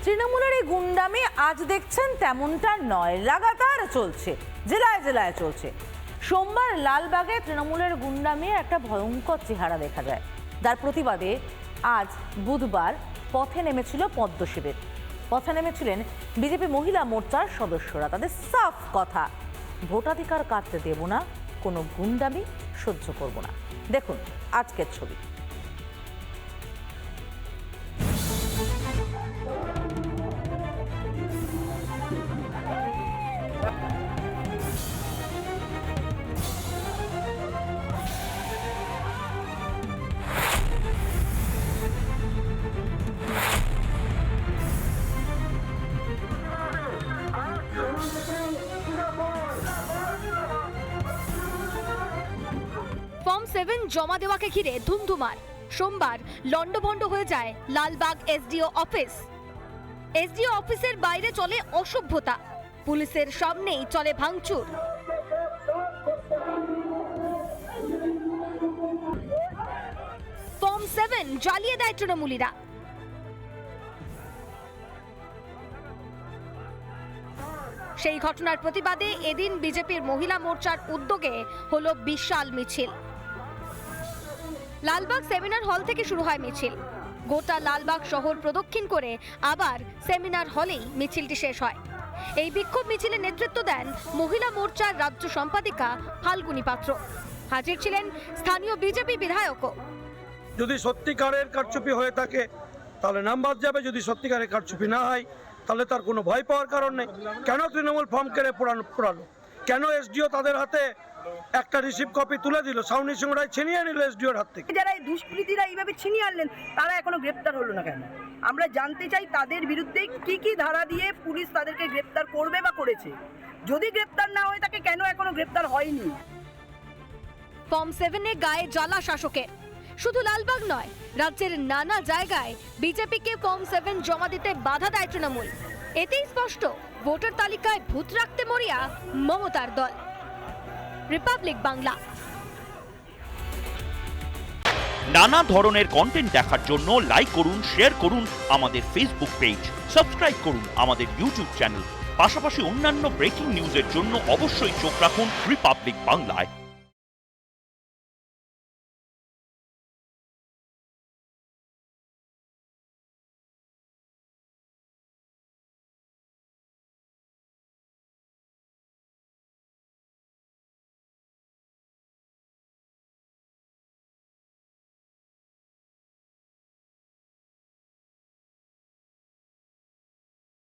তৃণমূলের এই গুন্ডামি আজ দেখছেন তেমনটা নয়, লাগাতার চলছে, জেলায় জেলায় চলছে। সোমবার লালবাগে তৃণমূলের গুন্ডামির একটা ভয়ঙ্কর চেহারা দেখা যায়, যার প্রতিবাদে আজ বুধবার পথে নেমেছিল পদ্ম শিবির। পথে নেমেছিলেন বিজেপি মহিলা মোর্চার সদস্যরা। তাদের সাফ কথা, ভোটাধিকার কাটতে দেব না, কোনো গুন্ডামি সহ্য করব না। দেখুন আজকের ছবি। ফর্ম 7 জমা দেওয়াকে ঘিরে ধুমধুমার। সোমবার লন্ডভন্ড হয়ে যায় লালবাগ এসডিও অফিস। এসডিও অফিসের বাইরে চলে অসভ্যতা, পুলিশের সামনেই চলে ভাঙচুর। ফর্ম 7 জ্বালিয়ে দেয় তৃণমূলীরা। সেই ঘটনার প্রতিবাদে এদিন বিজেপির মহিলা মোর্চার উদ্যোগে হলো বিশাল মিছিল। লালবাগ সেমিনার হল থেকে শুরু হয় মিছিল। গোটা লালবাগ শহর প্রদক্ষিণ করে আবার সেমিনার হলেই মিছিলটি শেষ হয়। এই বিক্ষোভ মিছিলে নেতৃত্ব দেন মহিলা মোর্চার রাজ্য সম্পাদিকা ফাল্গুনী পাত্র। হাজির ছিলেন স্থানীয় বিজেপি বিধায়কও। যদি সত্যিকারের কারচুপি হয়ে থাকে তাহলে নাম্বার যাবে, যদি সত্যিকারের কারচুপি না হয় তাহলে তার কোনো ভয় পাওয়ার কারণ নেই। কেন তৃণমূল ফর্ম কেড়ে পোড়ালো? কেন এসডিও তাদের হাতে একটা রিসিভ কপি তুলে দিল, সাউনি সিং রায় ছিনিয়ে নিল এসডিওর হাত থেকে? যারা এই দুষ্কৃতীরা এইভাবে ছিনিয়ে আনলেন তারা এখনো গ্রেপ্তার হলো না কেন? আমরা জানতে চাই তাদের বিরুদ্ধে কি কি ধারা দিয়ে পুলিশ তাদেরকে গ্রেপ্তার করবে বা করেছে। যদি গ্রেপ্তার না হয় তাকে কেন এখনো গ্রেপ্তার হয়নি? ফর্ম 7-এ গায়ে জ্বালা শাসকের। শুধু লালবাগ নয়, রাজ্যের নানা জায়গায় বিজেপিকে ফর্ম 7 জমা দিতে বাধা দেয় তৃণমূল। এতেই স্পষ্ট ভোটার তালিকায় ভূত রাখতে মরিয়া মমতার দল। রিপাবলিক বাংলা। নানা ধরনের কন্টেন্ট দেখার জন্য লাইক করুন, শেয়ার করুন আমাদের ফেসবুক পেজ, সাবস্ক্রাইব করুন আমাদের ইউটিউব চ্যানেল। পাশাপাশি অন্যান্য ব্রেকিং নিউজের জন্য অবশ্যই চোখ রাখুন রিপাবলিক বাংলায়।